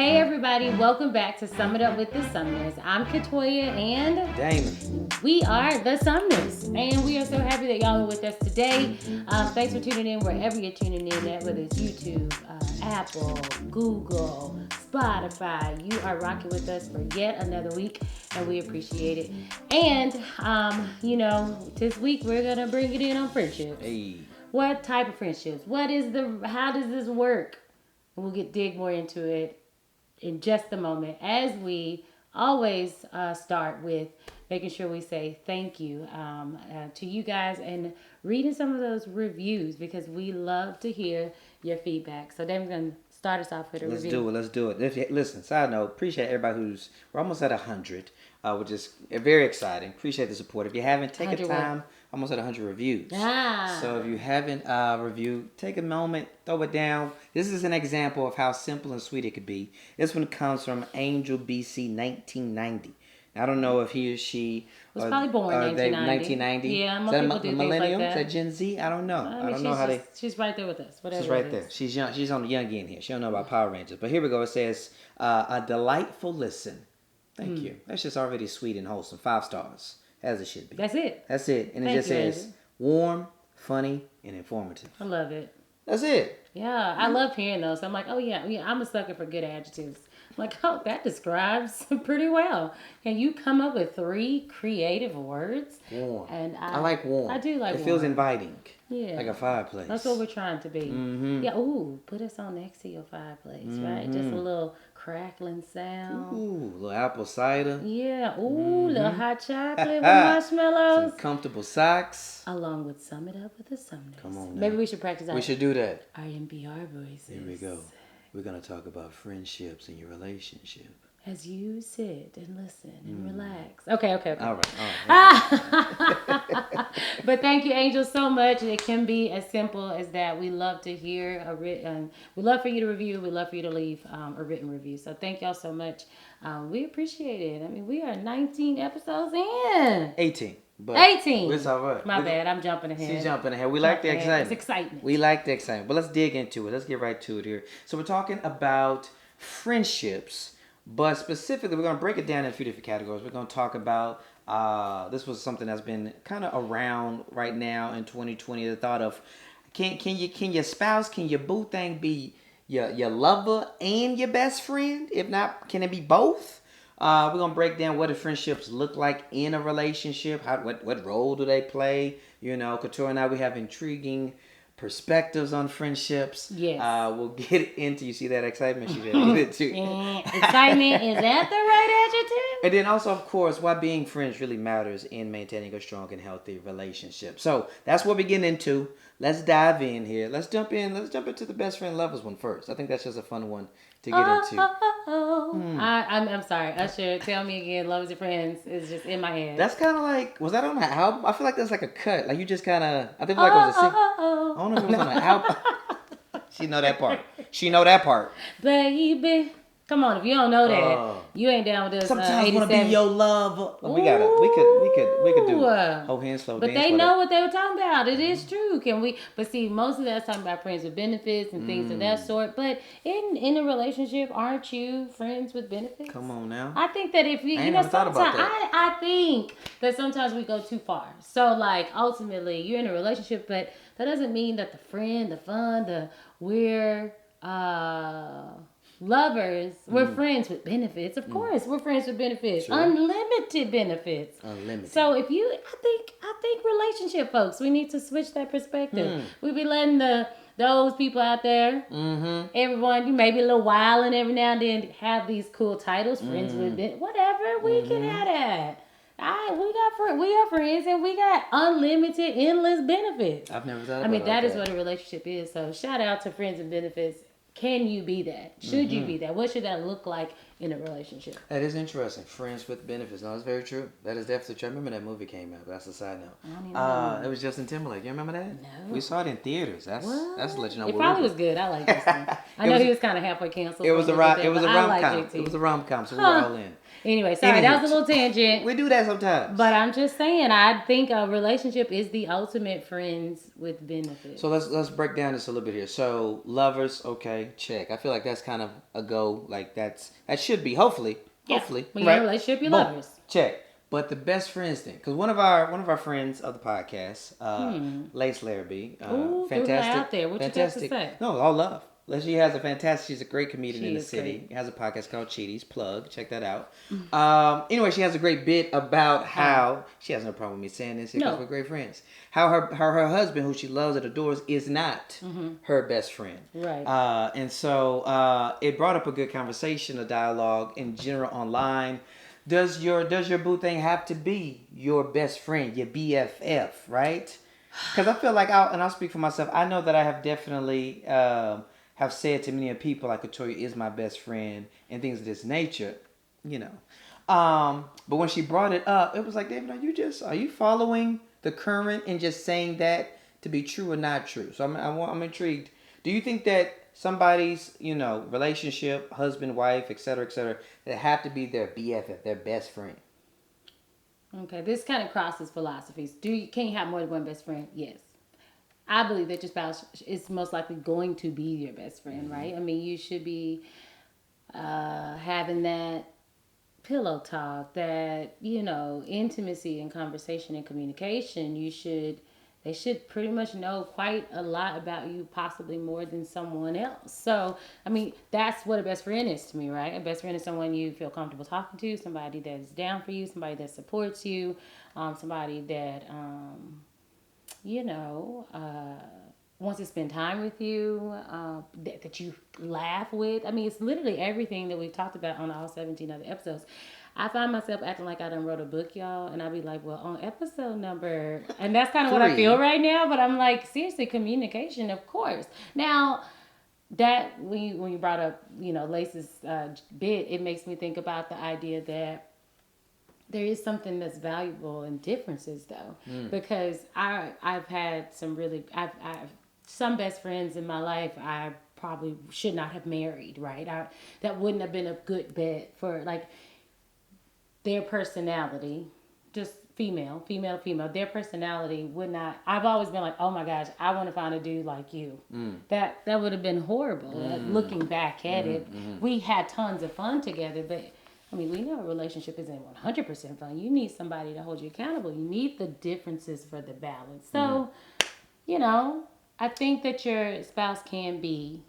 Hey everybody, welcome back to Sum It Up with the Sumners. I'm Katoya and Damon. we are the Sumners. And we are so happy that y'all are with us today. Thanks for tuning in wherever you're tuning in at, whether it's YouTube, Apple, Google, Spotify. You are rocking with us for yet another week and we appreciate it. And, this week we're going to bring it in on friendships. Hey. What type of friendships? How does this work? We'll dig more into it in just a moment, as we always start with making sure we say thank you to you guys and reading some of those reviews because we love to hear your feedback. So then we're going to start us off with a review. Let's do it. Listen, side note, appreciate everybody we're almost at 100, which is very exciting. Appreciate the support. If you haven't, take a time. Almost at 100 reviews. So if you haven't reviewed, take a moment, throw it down. This is an example of how simple and sweet it could be. This one comes from Angel BC 1990. I don't know if he or she was probably born in 1990. Yeah, most people do things like that. Is that Gen Z? I don't know. I don't know how they. She's right there with us. Whatever. She's right there. She's young. She's on the young end here. She don't know about Power Rangers. But here we go. It says a delightful listen. Thank you. That's just already sweet and wholesome. 5 stars. As it should be. That's it. And it just says warm, funny, and informative. I love it. That's it. Yeah, I love hearing those. I'm like, oh yeah, I'm a sucker for good adjectives. I'm like, oh, that describes pretty well. Can you come up with 3 creative words? Warm. And I like warm. I do like warm. It feels inviting. Yeah. Like a fireplace. That's what we're trying to be. Mm-hmm. Yeah, ooh, put us on next to your fireplace, right? Just a little crackling sound. Ooh, little apple cider. Yeah, ooh, little hot chocolate with marshmallows. Some comfortable socks. Along with Sum It Up with the Sumners. Come on now. Maybe we should practice our... We should do that. Our NPR voices. Here we go. We're going to talk about friendships and your relationship. As you sit and listen and relax. Okay. All right. But thank you, Angel, so much. It can be as simple as that. We love to hear we love for you to review. We love for you to leave a written review. So thank y'all so much. We appreciate it. I mean, we are 19 episodes in. 18. But 18. It's all right. My bad. I'm jumping ahead. She's jumping ahead. We like the excitement. It's excitement. We like the excitement. But let's dig into it. Let's get right to it here. So we're talking about friendships. But specifically, we're going to break it down in a few different categories. We're going to talk about, this was something that's been kind of around right now in 2020. The thought of, can your spouse, can your boo thing be your lover and your best friend? If not, can it be both? We're going to break down what do friendships look like in a relationship. What role do they play? You know, Couture and I, we have intriguing perspectives on friendships. Yes. We'll get into, you see that excitement she's ready to. Excitement, is that the right adjective? And then also, of course, why being friends really matters in maintaining a strong and healthy relationship. So that's what we're getting into. Let's dive in here. Let's jump into the best friend lovers one first. I think that's just a fun one to get into. I'm sorry. Usher, tell me again, Lovers and Friends is just in my head. That's kind of like, was that on the album? I feel like that's like a cut. Like you just kind of, I think like it was a sing. I don't know if it was on the album. She know that part. Baby. Come on, if you don't know that, you ain't down with this. Sometimes I want to be your lover. We could do whole hand slow but dance. But they know what they were talking about. It is true. Can we? But see, most of that's talking about friends with benefits and things of that sort. But in a relationship, aren't you friends with benefits? Come on now. I think that if sometimes I think that sometimes we go too far. So like ultimately, you're in a relationship, but that doesn't mean that the friend, the fun, we're lovers, we're friends with benefits. Of course, we're friends with benefits. Sure. Unlimited benefits. So if I think relationship folks, we need to switch that perspective. We be letting those people out there, everyone, you may be a little wild and every now and then have these cool titles, friends with whatever. We can have that. We are friends and we got unlimited, endless benefits. I've never thought about that. I mean, that is what a relationship is. So shout out to friends and benefits. Can you be that? Should you be that? What should that look like in a relationship? That is interesting. Friends with benefits. No, that's very true. That is definitely true. I remember that movie came out, but that's a side note. I don't even know. It was Justin Timberlake. You remember that? No. We saw it in theaters. That's to let you know. It probably was good. I like Justin. I know he was kind of halfway canceled. It was a rom-com. It was a rom-com, so we were all in. Anyway, sorry, that was a little tangent. We do that sometimes. But I'm just saying, I think a relationship is the ultimate friends with benefits. So let's break down this a little bit here. So lovers, okay, check. I feel like that's kind of a go. Like that should be hopefully. When you're in a relationship, you're lovers. Check. But the best friends thing, because one of our friends of the podcast, Lace Larrabee, fantastic. Out there. What fantastic. You got to say? No, all love. She has a fantastic. She's a great comedian in the city. Great. Has a podcast called Cheaties. Plug. Check that out. Anyway, she has a great bit about how she has no problem with me saying this because we're great friends. How her husband, who she loves and adores, is not her best friend. Right. And so it brought up a good conversation, a dialogue in general online. Does your boo thing have to be your best friend, your BFF, right? Because I feel like I'll speak for myself. I know that I have definitely have said to many people like Katoya is my best friend and things of this nature, you know. But when she brought it up, it was like, David, are you following the current and just saying that to be true or not true? So I'm intrigued. Do you think that somebody's, relationship, husband, wife, etc., that have to be their BFF, their best friend? Okay, this kind of crosses philosophies. Can you have more than one best friend? Yes. I believe that your spouse is most likely going to be your best friend, right? I mean, you should be having that pillow talk, that, intimacy and conversation and communication. They should pretty much know quite a lot about you, possibly more than someone else. So, I mean, that's what a best friend is to me, right? A best friend is someone you feel comfortable talking to, somebody that's down for you, somebody that supports you, somebody that, wants to spend time with you, that you laugh with. I mean, it's literally everything that we've talked about on all 17 other episodes. I find myself acting like I done wrote a book, y'all, and I'd be like, well, on episode number, and that's kind of what I feel right now, but I'm like, seriously, communication, of course. Now, that, when you brought up, Lace's bit, it makes me think about the idea that there is something that's valuable in differences, though, because I've had some some best friends in my life I probably should not have married, right? That wouldn't have been a good bet for, like, their personality, just female, their personality would not. I've always been like, oh my gosh, I want to find a dude like you. That would have been horrible. Looking back at it, we had tons of fun together, but I mean, we know a relationship isn't 100% fun. You need somebody to hold you accountable. You need the differences for the balance. So, I think that your spouse can be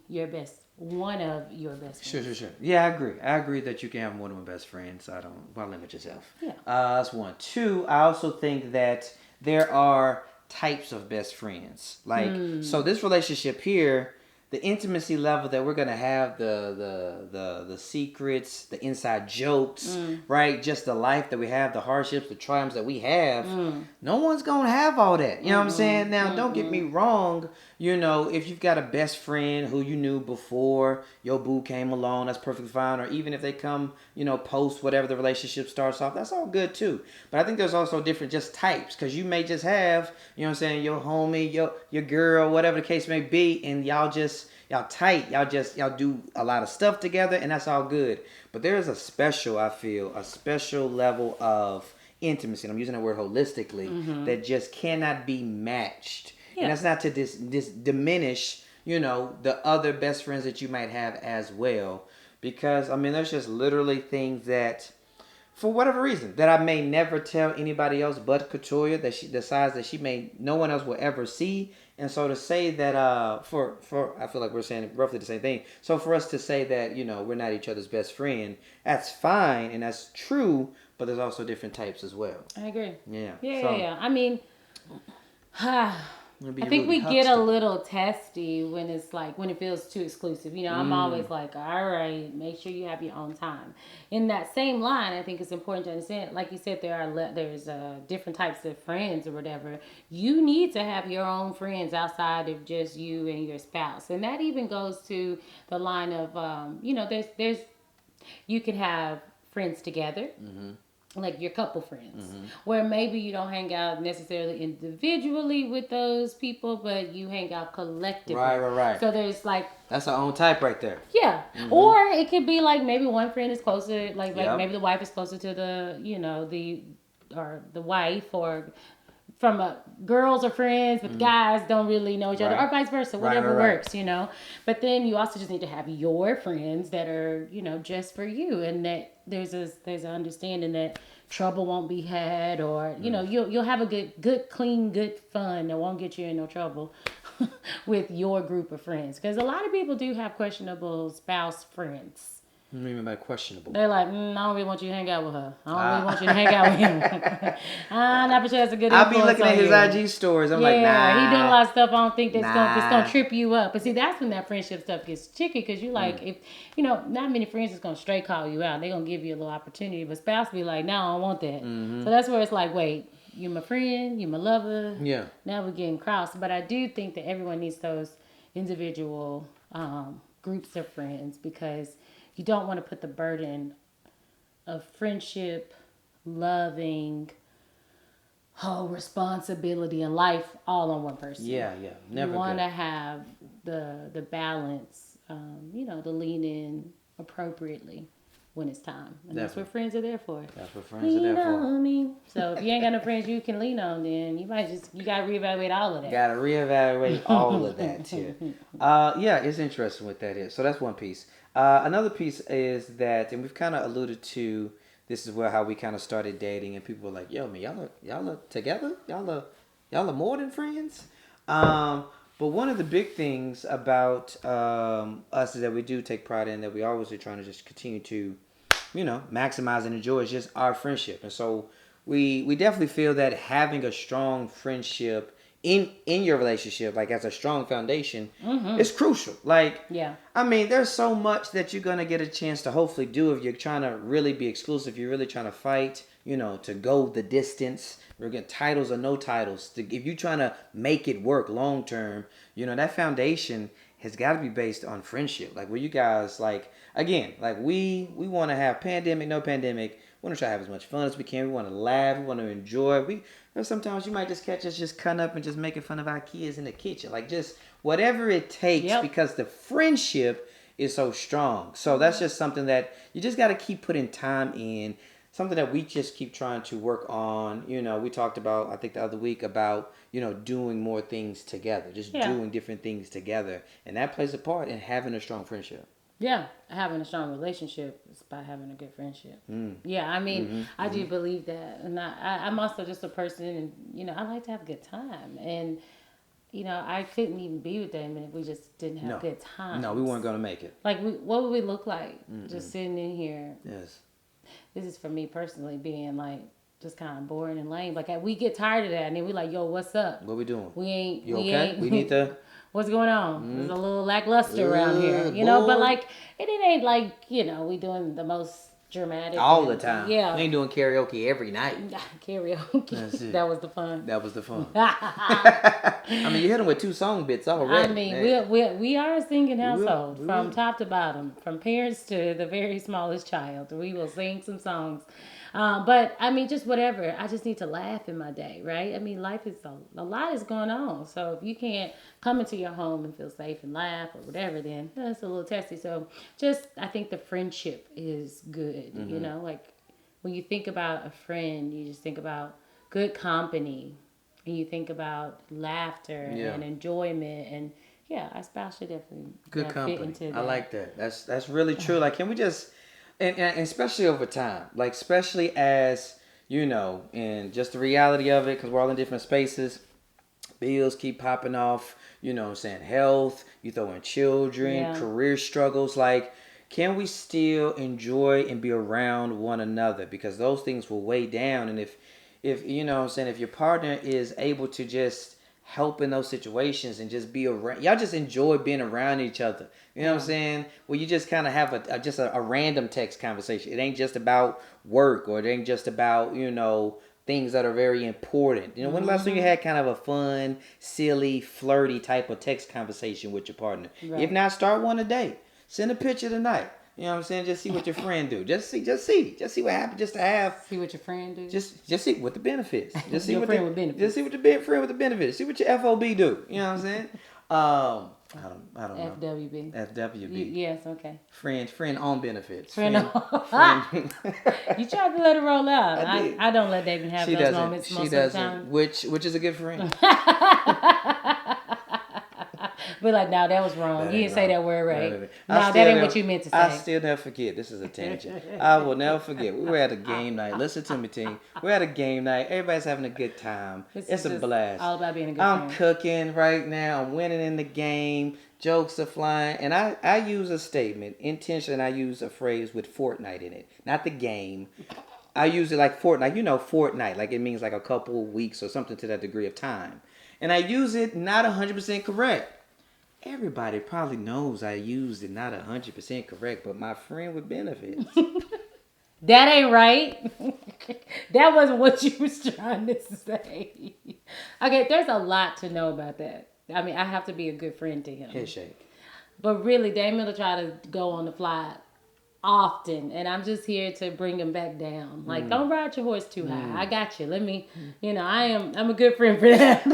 one of your best friends. Sure. Yeah, I agree that you can have more than one best friend, so why limit yourself? Yeah. That's one. Two, I also think that there are types of best friends. Like, so this relationship here, the intimacy level that we're gonna have, the secrets, the inside jokes, right? Just the life that we have, the hardships, the triumphs that we have. No one's gonna have all that. You know what I'm saying? Now, don't get me wrong. If you've got a best friend who you knew before your boo came along, that's perfectly fine. Or even if they come, post whatever the relationship starts off, that's all good too. But I think there's also different just types, because you may just have, your homie, your girl, whatever the case may be, and y'all tight, y'all do a lot of stuff together, and that's all good. But there is a special level of intimacy, and I'm using the word holistically, that just cannot be matched. Yeah. And that's not to diminish, the other best friends that you might have as well. Because, I mean, there's just literally things that, for whatever reason, that I may never tell anybody else but Katoya, that she decides that no one else will ever see. And so to say that, I feel like we're saying roughly the same thing. So for us to say that, we're not each other's best friend, that's fine and that's true, but there's also different types as well. I agree. Yeah. Yeah. I mean, I think we get a little testy when it feels too exclusive. I'm always like, all right, make sure you have your own time. In that same line, I think it's important to understand, like you said, there's different types of friends or whatever. You need to have your own friends outside of just you and your spouse. And that even goes to the line of, there's you can have friends together. like your couple friends, where maybe you don't hang out necessarily individually with those people, but you hang out collectively. Right. So there's like, that's our own type right there. Yeah. Or it could be like maybe one friend is closer, like Yep. maybe the wife is closer to the, the wife, or from girls are friends, but guys don't really know each other, or vice versa, whatever works, But then you also just need to have your friends that are, just for you, and that there's an understanding that trouble won't be had, or you'll have a good clean, good fun that won't get you in no trouble with your group of friends, because a lot of people do have questionable spouse friends. What do you mean by questionable? They're like, I don't really want you to hang out with her. I don't really want you to hang out with him. I'm not sure that's a good influence. I'll be looking at his IG stories. I'm like, nah. He doing a lot of stuff I don't think that's gonna trip you up. But see, that's when that friendship stuff gets tricky, because you like, if not many friends is gonna straight call you out. They're gonna give you a little opportunity, but spouse be like, no, I don't want that. So that's where it's like, wait, you my friend, you my lover. Yeah. Now we're getting crossed. But I do think that everyone needs those individual groups of friends, because you don't want to put the burden of friendship, loving, responsibility in life all on one person. Yeah. Never. You want to have the balance, to lean in appropriately when it's time. And that's what friends are there for. That's what friends are there for. Lean on me. So if you ain't got no friends you can lean on, then you got to reevaluate all of that. Got to reevaluate all of that too. Yeah, it's interesting what that is. So that's one piece. Another piece is that, and we've kind of alluded to this as well, how we kind of started dating, and people were like, "Yo, man, y'all are together? Y'all are more than friends." But one of the big things about us is that we do take pride in, that we always are trying to just continue to, maximize and enjoy is just our friendship, and so we definitely feel that having a strong friendship in your relationship, like as a strong foundation, is crucial. Like, I mean, there's so much that you're gonna get a chance to hopefully do if you're trying to really be exclusive. You're really trying to fight, to go the distance. We're getting titles or no titles. If you're trying to make it work long term, that foundation has got to be based on friendship. Like, where you guys, like, again, like we want to have pandemic, no pandemic. We want to try to have as much fun as we can. We want to laugh. We want to enjoy. Sometimes you might just catch us just cutting up and just making fun of our kids in the kitchen. Like, just whatever it takes, because the friendship is so strong. So that's just something that you just got to keep putting time in. Something that we just keep trying to work on. We talked about, I think the other week, about, doing more things together. Just doing different things together. And that plays a part in having a strong friendship. Yeah, having a strong relationship is by having a good friendship. Yeah, I mean, I do believe that. And I'm also just a person, and, I like to have a good time. And, I couldn't even be with them if we just didn't have good time. No, we weren't going to make it. Like, what would we look like just sitting in here? Yes. This is for me personally, being like, just kind of boring and lame. Like, we get tired of that, and then we like, yo, what's up? What we doing? You okay? We need to... What's going on? There's a little lackluster around here, but like, it ain't like, we doing the most dramatic. All the time. Yeah. We ain't doing karaoke every night. Karaoke. That's it. That was the fun. I mean, you hit them with 2 song bits already. I mean, we are a singing household from top to bottom, from parents to the very smallest child. We will sing some songs. But I mean, just whatever. I just need to laugh in my day, right? I mean, life is a lot is going on. So if you can't come into your home and feel safe and laugh or whatever, then that's a little testy. So I think the friendship is good. Like when you think about a friend, you just think about good company, and you think about laughter and enjoyment, and our spouse should definitely good company. Fit into that. I like that. That's really true. Like, can we just... And especially over time, like, especially as, and just the reality of it, because we're all in different spaces, bills keep popping off, health, you throw in children, career struggles, like, can we still enjoy and be around one another? Because those things will weigh down, and if if your partner is able to just help in those situations and just be around, y'all just enjoy being around each other. You know what I'm saying? Well, you just kind of have a random text conversation. It ain't just about work, or it ain't just about, things that are very important. When the last time you had kind of a fun, silly, flirty type of text conversation with your partner? Right. If not, start one a day. Send a picture tonight. You know what I'm saying? Just see what your friend do. Just see what happens. Just to have. See what your friend do. Just see what the benefits. Just see your what friend with benefits. Just see what the friend with the benefits. See what your FOB do. You know what I'm saying? I don't know. FWB. FWB. Yes. Okay. Friend on benefits. Friend. You tried to let it roll out. I don't let David have those moments most of the time. Which is a good friend. But like, no, that was wrong. You didn't say that word right. No, that ain't what you meant to say. I still never forget. This is a tangent. I will never forget. We were at a game night. Listen to me, team. We're at a game night. Everybody's having a good time. It's a blast. All about being a good I'm friend. cooking right now. I'm winning in the game. Jokes are flying. And I use a statement. Intentionally, I use a phrase with Fortnite in it. Not the game. I use it like Fortnite. You know Fortnite. Like it means like a couple weeks or something to that degree of time. And I use it not 100% correct. Everybody probably knows I used it not 100% correct, but my friend with benefits. That ain't right. That wasn't what you was trying to say. Okay, there's a lot to know about that. I mean, I have to be a good friend to him. Headshake. But really, Damon will try to go on the fly often, and I'm just here to bring him back down. Like, don't ride your horse too high. I got you. Let me, I'm a good friend for that.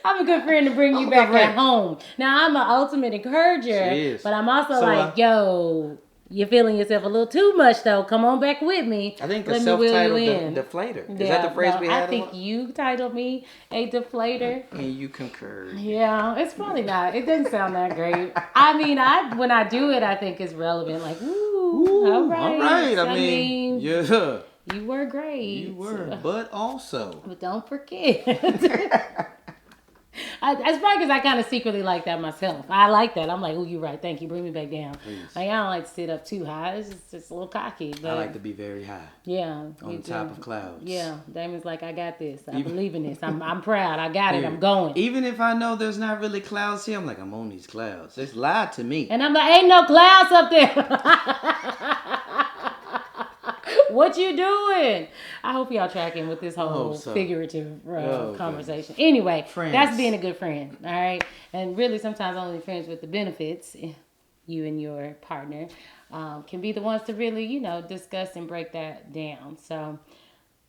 I'm a good friend to bring you back at home. Now, I'm an ultimate encourager, but I'm also yo, you're feeling yourself a little too much, though. Come on back with me. I think the self-titled deflator. Is that the phrase we had? I think you titled me a deflator. And you concurred. Yeah, it's probably not. It doesn't sound that great. I mean, when I do it, I think it's relevant. Like, all right. I mean, yeah. You were great. You were, but also. But don't forget. It's probably because I kind of secretly like that myself. I like that. I'm like, oh, you're right. Thank you. Bring me back down. Please. Like, I don't like to sit up too high. It's just a little cocky. But I like to be very high. Yeah. On top of clouds. Yeah. Damon's like, I got this. I believe in this. I'm proud. I got it. I'm going. Even if I know there's not really clouds here, I'm like, I'm on these clouds. It's lied to me. And I'm like, ain't no clouds up there. What you doing? I hope y'all tracking with this whole figurative conversation. Goodness. Anyway, that's being a good friend, all right? And really, sometimes only friends with the benefits, you and your partner, can be the ones to really, discuss and break that down. So,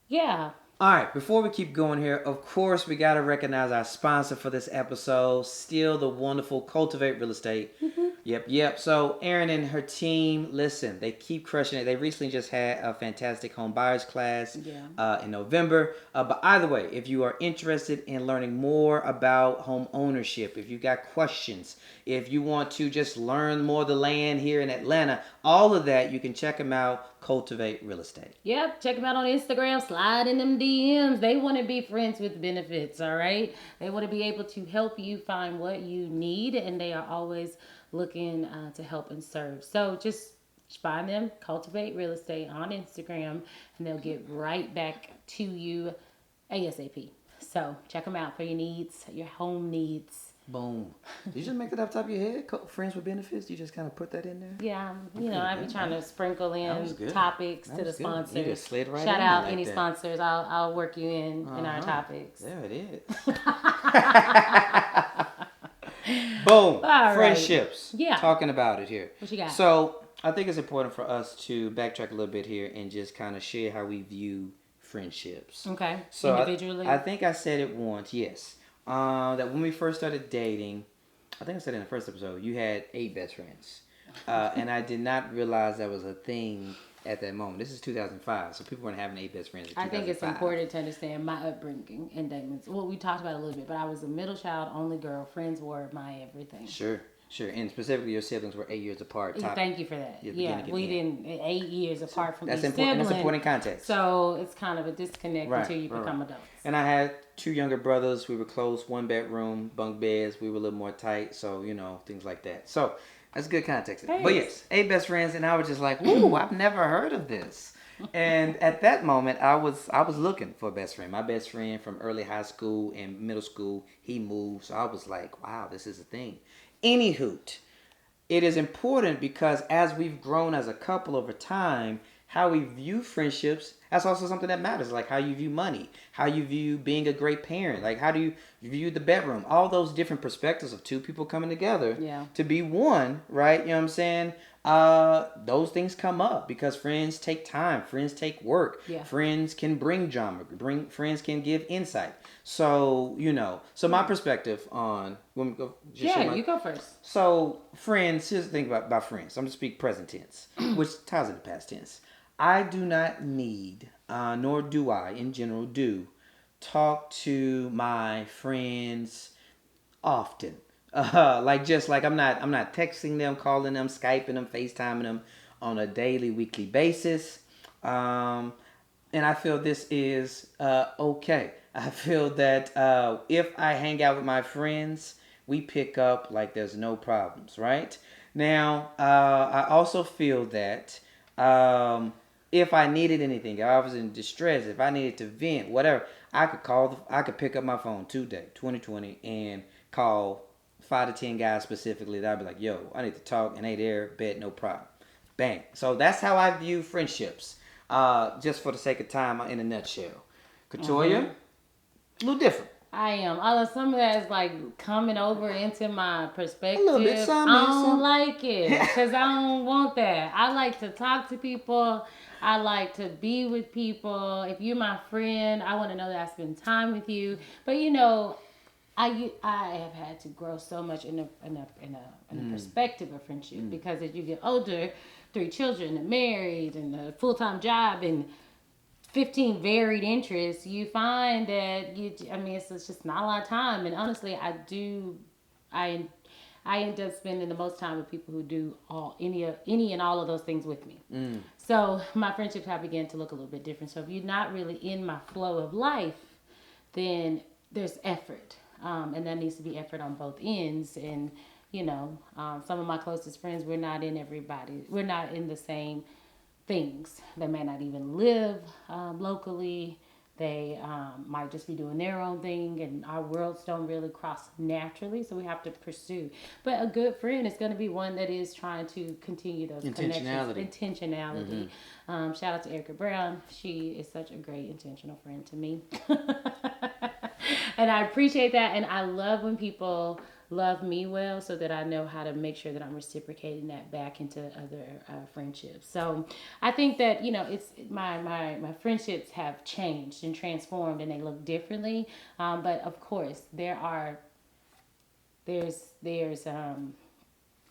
yeah. All right, before we keep going here, of course, we got to recognize our sponsor for this episode, still the wonderful Cultivate Real Estate. Mm-hmm. Yep. So Erin and her team, listen, they keep crushing it. They recently just had a fantastic home buyers class in November. But either way, if you are interested in learning more about home ownership, if you've got questions, if you want to just learn more of the land here in Atlanta, all of that, you can check them out. Cultivate Real Estate. Yep, check them out on Instagram. Slide in them DMs. They want to be friends with benefits, all right? They want to be able to help you find what you need, and they are always looking to help and serve. So just find them, Cultivate Real Estate on Instagram, and they'll get right back to you ASAP. So check them out for your needs, your home needs. Boom. Did you just make that off the top of your head? Friends with benefits? You just kind of put that in there? Yeah. I be trying to sprinkle in topics to the sponsors. You just slid right Shout in out like any that. sponsors. I'll work you in our topics. There it is. Boom. All friendships. Right. Yeah. Talking about it here. What you got? So I think it's important for us to backtrack a little bit here and just kind of share how we view friendships. Okay. So individually? I think I said it once, yes. That when we first started dating, I think I said in the first episode, you had 8 best friends. And I did not realize that was a thing at that moment. This is 2005, so people weren't having 8 best friends in 2005. I think it's important to understand my upbringing and Damon's. Well, we talked about it a little bit, but I was a middle child, only girl. Friends were my everything. Sure. And specifically, your siblings were 8 years apart. Thank you for that. Yeah, we didn't 8 years apart from each sibling. That's important context. So it's kind of a disconnect until you become adults. And I had 2 younger brothers. We were close, 1 bedroom, bunk beds. We were a little more tight, so things like that. So that's good context. Thanks. But yes, 8 best friends, and I was just like, "Ooh, I've never heard of this." And at that moment, I was looking for a best friend. My best friend from early high school and middle school, he moved, so I was like, "Wow, this is a thing." Anywho, it is important because as we've grown as a couple over time, how we view friendships, that's also something that matters. Like how you view money, how you view being a great parent, like how do you view the bedroom, all those different perspectives of two people coming together to be one, right? You know what I'm saying? Those things come up because friends take time, friends take work, friends can bring drama, friends can give insight. So so my perspective on you go first. So friends, here's the thing about friends. I'm gonna speak present tense, which ties into past tense. I do not need, nor do I, in general, talk to my friends often. Like I'm not texting them, calling them, Skyping them, FaceTiming them on a daily, weekly basis. And I feel this is okay. I feel that if I hang out with my friends, we pick up like there's no problems, right? Now, I also feel that if I needed anything, if I was in distress, if I needed to vent, whatever, I could pick up my phone today, 2020, and call 5 to 10 guys specifically. That I'd be like, yo, I need to talk, and they there, bet, no problem. Bang. So that's how I view friendships. Just for the sake of time, in a nutshell. Katoya, a little different. I am. Although some of that is like coming over into my perspective. A little bit, I don't like it because I don't want that. I like to talk to people. I like to be with people. If you're my friend, I want to know that I spend time with you. But I have had to grow so much in a perspective of friendship because as you get older, 3 children and married and a full-time job and 15 varied interests, you find that it's just not a lot of time. And honestly, I end up spending the most time with people who do any and all of those things with me. So my friendships have begun to look a little bit different. So if you're not really in my flow of life, then there's effort. And that needs to be effort on both ends. And, some of my closest friends, we're not in the same things. They may not even live locally. They might just be doing their own thing, and our worlds don't really cross naturally, so we have to pursue. But a good friend is going to be one that is trying to continue those intentionality. Shout out to Erica Brown. She is such a great intentional friend to me. And I appreciate that, and I love when people love me well so that I know how to make sure that I'm reciprocating that back into other friendships. So I think that, it's my friendships have changed and transformed and they look differently. But of course there's a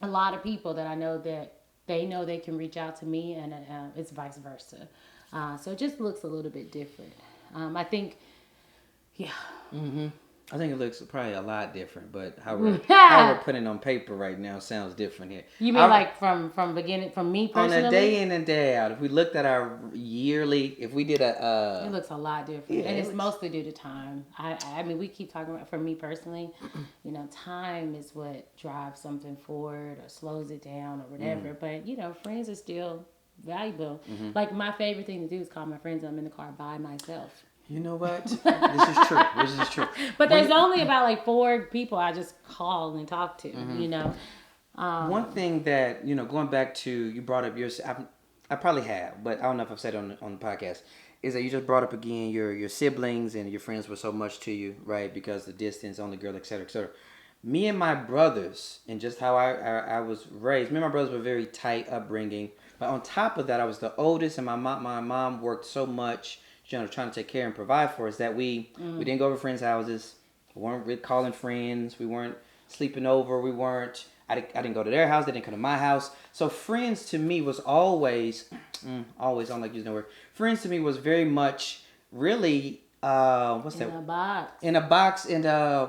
lot of people that I know that they can reach out to me and it's vice versa. So it just looks a little bit different. I think, yeah. Mm-hmm. I think it looks probably a lot different, but how we're putting it on paper right now sounds different here. You mean like from beginning, from me personally? On a day in and day out, if we looked at our yearly, if we did it looks a lot different, and it's mostly due to time. I mean, we keep talking about, for me personally, time is what drives something forward or slows it down or whatever. But friends are still valuable. Like my favorite thing to do is call my friends. I'm in the car by myself. You know what? This is true. But there's only about like 4 people I just call and talk to, One thing that, going back to, you brought up yours, I probably have, but I don't know if I've said it on the podcast, is that you just brought up again your siblings and your friends were so much to you, right? Because the distance, only girl, et cetera, et cetera. Me and my brothers, and just how I was raised, me and my brothers were very tight upbringing. But on top of that, I was the oldest, and my mom worked so much, trying to take care and provide for us, that we didn't go over friends' houses. We weren't really calling friends. We weren't sleeping over. I didn't go to their house. They didn't come to my house. So friends to me was always, I don't like using the word. Friends to me was very much really, what's that? In a box and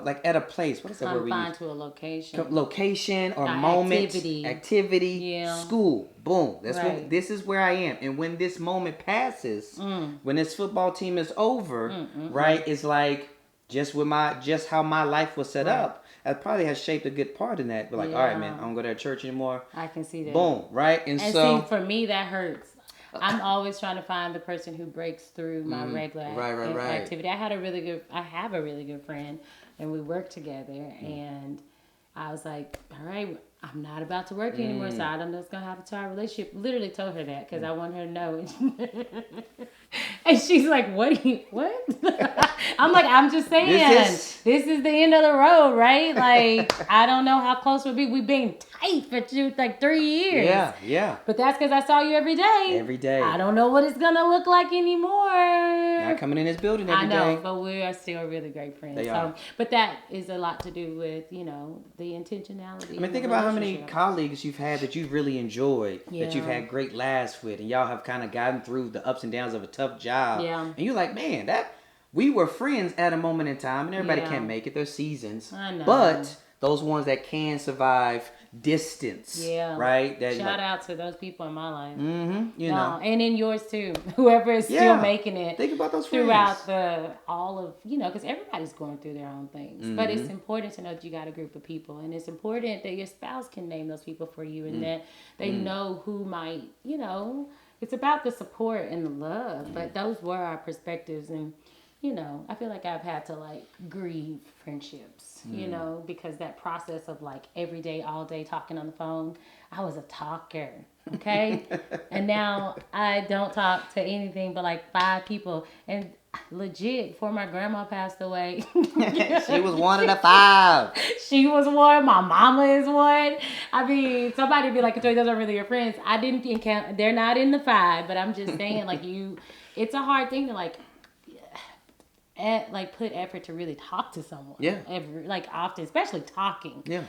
like at a place. What is that word we use? Confined to a location. Location or moment. Activity. Yeah. School. Boom. Right. This is where I am. And when this moment passes, when this football team is over, right, it's like just how my life was set up. That probably has shaped a good part in that. But like, all right, man, I don't go to church anymore. I can see that. Boom. Right. And so see, for me, that hurts. I'm always trying to find the person who breaks through my regular activity. I have a really good friend, and we work together, and I was like, all right, I'm not about to work anymore, so I don't know what's going to happen to our relationship. Literally told her that because I want her to know. And she's like, what? I'm like, I'm just saying, this is the end of the road, right? Like, I don't know how close we'll be. We've been tight for like 3 years. Yeah, yeah. But that's because I saw you every day. Every day. I don't know what it's going to look like anymore. Not coming in this building every day. I know, but we are still really great friends. They are. But that is a lot to do with, the intentionality. I mean, think about how many colleagues you've had that you've really enjoyed, that you've had great laughs with, and y'all have kind of gotten through the ups and downs of a tough job. Yeah. And you're like, man, we were friends at a moment in time, and everybody can't make it. There's seasons. I know. But those ones that can survive distance. Yeah. Right? Shout out to those people in my life. Mm-hmm. You know. And in yours too. Whoever is still making it. Think about those friends. Throughout all of, because everybody's going through their own things. Mm-hmm. But it's important to know that you got a group of people. And it's important that your spouse can name those people for you and that they know who might, it's about the support and the love. But those were our perspectives. And, I feel like I've had to grieve friendships, because that process of every day, all day talking on the phone, I was a talker, okay? And now I don't talk to anything but 5 people. And legit, before my grandma passed away. She was one of the 5. She was one. My mama is one. I mean, somebody would be like, those aren't really your friends. I didn't encounter, they're not in the 5, but I'm just saying, it's a hard thing to put effort to really talk to someone. Yeah. Often, especially talking. Yeah.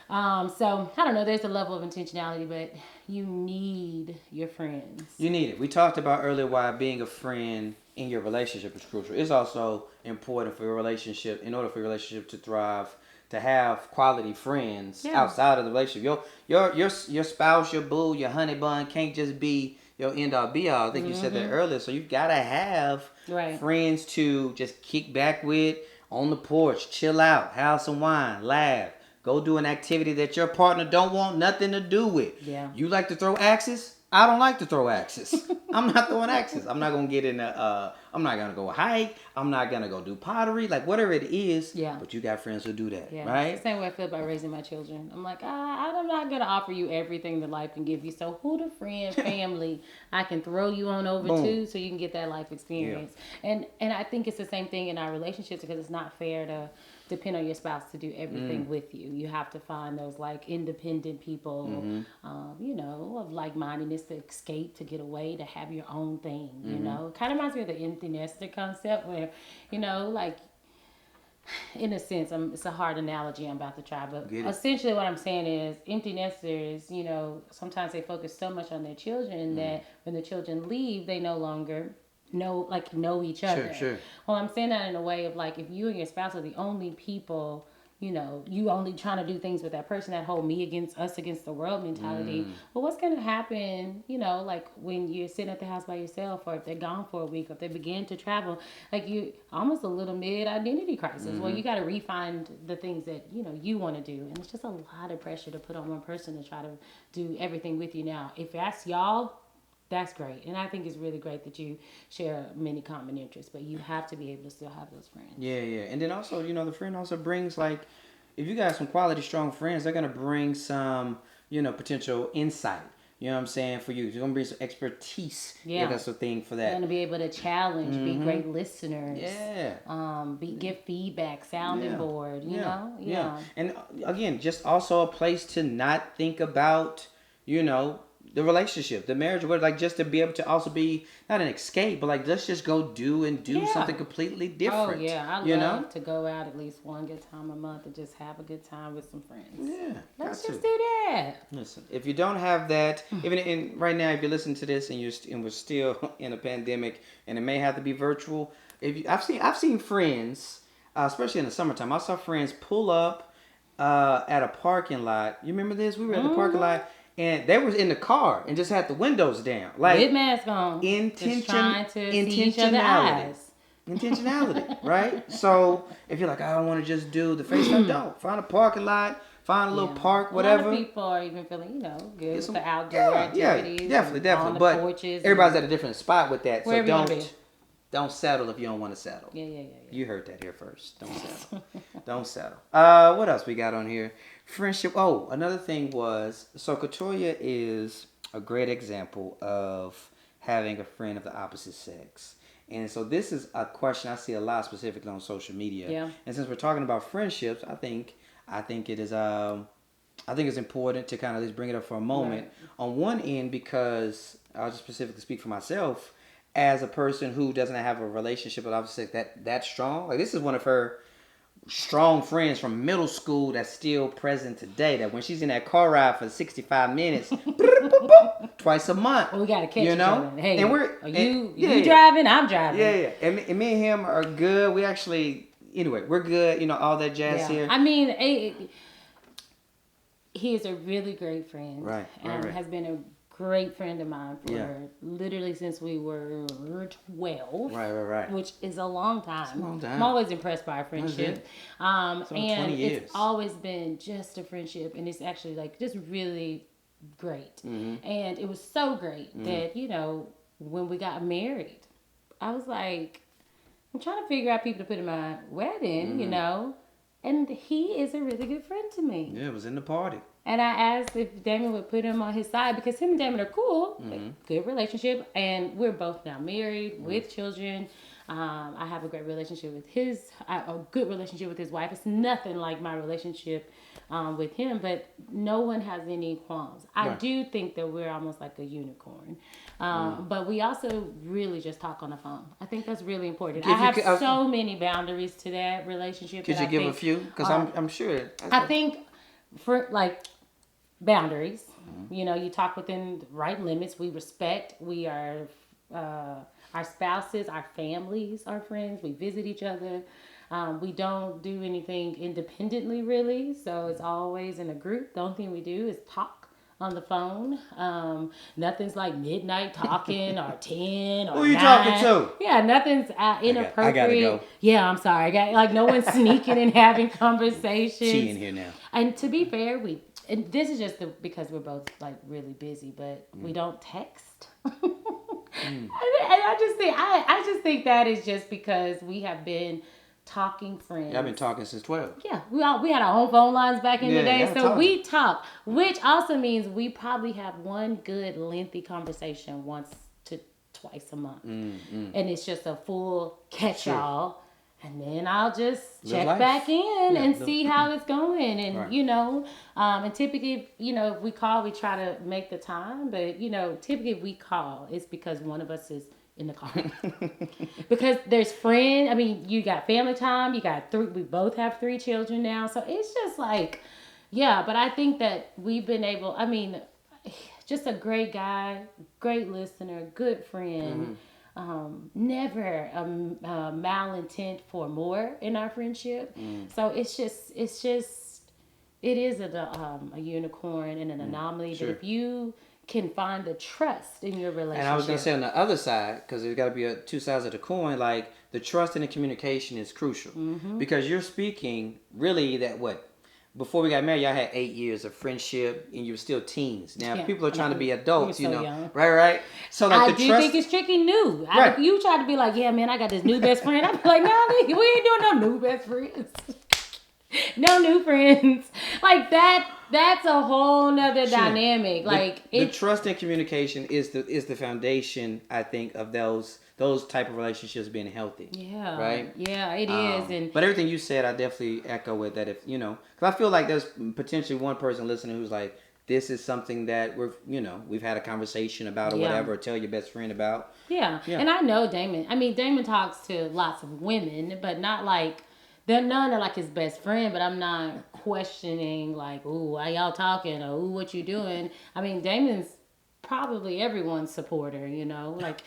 So I don't know. There's a level of intentionality, but you need your friends. You need it. We talked about earlier why being a friend in your relationship is crucial. It's also important for your relationship, in order for your relationship to thrive, to have quality friends outside of the relationship. Your spouse, your boo, your honey bun can't just be your end all be all. I think you said that earlier. So you've got to have friends to just kick back with on the porch, chill out, have some wine, laugh, go do an activity that your partner don't want nothing to do with. Yeah. You like to throw axes? I don't like to throw axes. I'm not throwing axes. I'm not going to get in I'm not going to go hike. I'm not going to go do pottery. Whatever it is. Yeah. But you got friends who do that, right? It's the same way I feel about raising my children. I'm like, I'm not going to offer you everything that life can give you. So who the friend, family I can throw you on over to so you can get that life experience. Yeah. And I think it's the same thing in our relationships because it's not fair to depend on your spouse to do everything with you. You have to find those independent people, of like-mindedness to escape, to get away, to have your own thing, It kind of reminds me of the empty nester concept where, in a sense, it's a hard analogy I'm about to try, but essentially what I'm saying is empty nesters, sometimes they focus so much on their children that when the children leave, they no longer know each other. Sure. Well, I'm saying that in a way of if you and your spouse are the only people, you only trying to do things with that person, that whole me against us against the world mentality. Well, what's going to happen, when you're sitting at the house by yourself, or if they're gone for a week, or if they begin to travel, you almost a little mid-identity crisis. Well, you got to refine the things that, you want to do. And it's just a lot of pressure to put on one person to try to do everything with you. Now, if that's y'all, that's great. And I think it's really great that you share many common interests, but you have to be able to still have those friends. Yeah. And then also, the friend also brings if you got some quality, strong friends, they're going to bring some, potential insight. You know what I'm saying? For you. They're going to bring some expertise. Yeah. That's the thing for that. They're going to be able to challenge, be great listeners. Yeah. Give feedback, sounding board, you know? Yeah. And again, just also a place to not think about, the relationship, the marriage, just to be able to also be not an escape, but let's just go do something completely different. Oh yeah, I love to go out at least one good time a month and just have a good time with some friends. Yeah, let's just do that. Listen, if you don't have that, even right now, if you're listening to this and we're still in a pandemic and it may have to be virtual, I've seen friends, especially in the summertime, I saw friends pull up at a parking lot. You remember this? We were at the parking lot. And they was in the car and just had the windows down. With mask on. Just trying to see each other's eyes. Intentionality, right? So if you're I don't want to just do the FaceTime, don't. Find a parking lot, find a little park, whatever. A lot of people are even feeling, good with the outdoor activities. Yeah, definitely. But porches everybody's at a different spot with that. So don't. Don't settle if you don't want to settle. Yeah. You heard that here first. Don't settle. Don't settle. What else we got on here? Friendship. Oh, another thing was, so Katoya is a great example of having a friend of the opposite sex. And so this is a question I see a lot specifically on social media. Yeah. And since we're talking about friendships, I think it is I think it's important to kind of just bring it up for a moment. Right. On one end, because I'll just specifically speak for myself, as a person who doesn't have a relationship with opposite sex that strong. Like, this is one of her strong friends from middle school that's still present today. That when she's in that car ride for 65 minutes, twice a month. Well, we gotta catch each other. Hey, and we're you driving? I'm driving. Yeah. And me and him are good. We actually, anyway, we're good. You know, all that jazz here. I mean, he is a really great friend. Right. Has been a great friend of mine for literally since we were 12. Right. Which is a long time. It's a long time. I'm always impressed by our friendship. And 20 years. It's always been just a friendship, and it's actually like just really great. Mm-hmm. And it was so great that, you know, when we got married, I was like, I'm trying to figure out people to put in my wedding, you know. And he is a really good friend to me. Yeah, it was in the party. And I asked if Damon would put him on his side because him and Damon are cool, good relationship, and we're both now married with children. I have a great relationship with a good relationship with his wife. It's nothing like my relationship with him, but no one has any qualms. I do think that we're almost like a unicorn, but we also really just talk on the phone. I think that's really important. I have so many boundaries to that relationship. Could you give a few? Because I'm sure. I think for like boundaries, you know, you talk within the right limits. We respect. We are our spouses, our families, our friends. We visit each other. We don't do anything independently, really. So it's always in a group. The only thing we do is talk on the phone. Nothing's like midnight talking or 10 or Who are you 9. talking to? Yeah, nothing's inappropriate. I gotta go. Yeah, I'm sorry. Like no one's sneaking and having conversations. She in here now. And to be fair, and this is just because we're both like really busy, but we don't text. And I just think that is just because we have been talking friends. Yeah, I've been talking since 12. Yeah, we had our own phone lines back in the day, so we talk, which also means we probably have one good lengthy conversation once to twice a month, and it's just a full catch-all. And then I'll just check back in and see how it's going. And, you know, and typically, you know, if we call, we try to make the time. But, you know, typically if we call, it's because one of us is in the car. Because there's you got family time. We both have 3 children now. So it's just like, but I think that we've been able, just a great guy, great listener, good friend. Never a malintent for more in our friendship. So it is a unicorn and an anomaly. Sure. But if you can find the trust in your relationship. And I was going to say on the other side, because there's got to be two sides of the coin, like the trust and the communication is crucial. Because you're speaking really before we got married, y'all had 8 years of friendship, and you were still teens. Now, people are trying to be adults, you know, young. Right. So, like, I do think it's tricky new. Right. You try to be like, yeah, man, I got this new best friend. I'm like, no, we ain't doing no new best friends. No new friends. Like that's a whole nother dynamic. Like the trust and communication is the foundation, I think, of those type of relationships being healthy. Yeah. Right? Yeah, it is. But everything you said, I definitely echo with that. If, you know, because I feel like there's potentially one person listening who's like, this is something that we've had a conversation about or whatever, or tell your best friend about. Yeah. And I know Damon. Damon talks to lots of women, but not like, none are like his best friend, but I'm not questioning like, ooh, why y'all talking? Or, ooh, what you doing? Damon's probably everyone's supporter, you know? Like,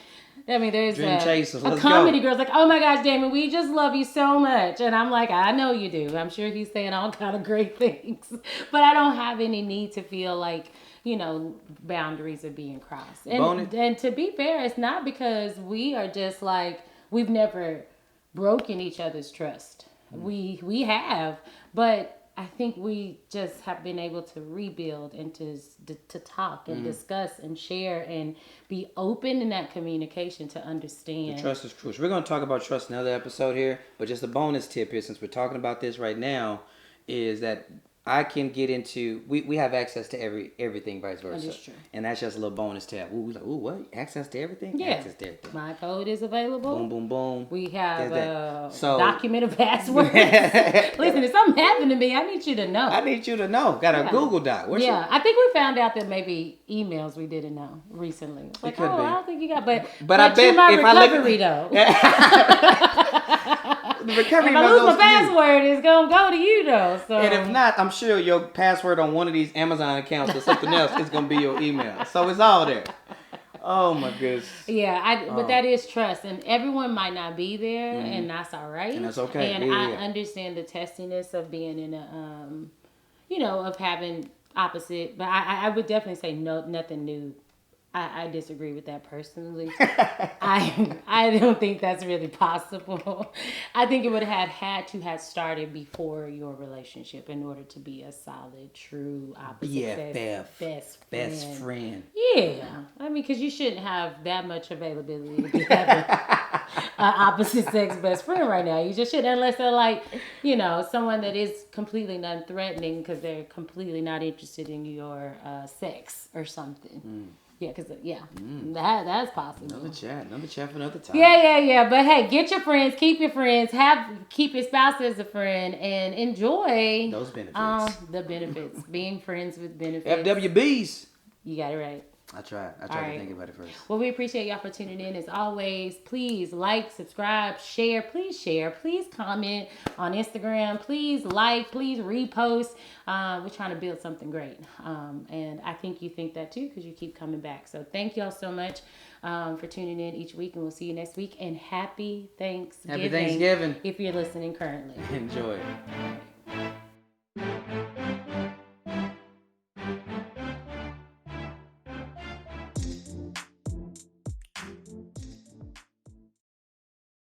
there's a comedy girl's like, oh my gosh, Damon, we just love you so much. And I'm like, I know you do. I'm sure he's saying all kind of great things. But I don't have any need to feel like, you know, boundaries are being crossed. And to be fair, it's not because we are just like, we've never broken each other's trust. We have, but I think we just have been able to rebuild and to talk and discuss and share and be open in that communication to understand. The trust is crucial. We're going to talk about trust in another episode here, but just a bonus tip here, since we're talking about this right now, is that I can get into, we have access to everything, vice versa. That is true. And that's just a little bonus tab. Ooh, like, ooh, what? Access to everything? Yeah. Access to everything. My code is available. Boom, boom, boom. We have So, documented passwords. Listen, if something happened to me, I need you to know. I need you to know. Got a Google Doc. I think we found out that maybe emails we didn't know recently. It's like, could be. I don't think you got, but I bet my if recovery though. The recovery, if I lose my password, it's gonna go to you though. So, and if not, I'm sure your password on one of these Amazon accounts or something else is gonna be your email. So it's all there. Oh my goodness. Yeah, but that is trust, and everyone might not be there, and that's all right. And that's okay. And I understand the testiness of being in a, of having opposite. But I would definitely say no, nothing new. I disagree with that personally. I don't think that's really possible. I think it would have had to have started before your relationship in order to be a solid, true opposite best friend. Yeah, I mean, because you shouldn't have that much availability to be having an opposite sex best friend right now. You just shouldn't, unless they're like, someone that is completely non-threatening because they're completely not interested in your sex or something. Yeah, because that's possible. Another chat for another time. Yeah. But hey, get your friends, keep your friends, keep your spouse as a friend, and enjoy those benefits. The benefits, being friends with benefits. FWBs. You got it right. I tried to think about it first. Well, we appreciate y'all for tuning in. As always, please like, subscribe, share. Please comment on Instagram. Please please repost. We're trying to build something great. And I think you think that too because you keep coming back. So thank y'all so much for tuning in each week. And we'll see you next week. And happy Thanksgiving. Happy Thanksgiving. If you're listening currently. Enjoy.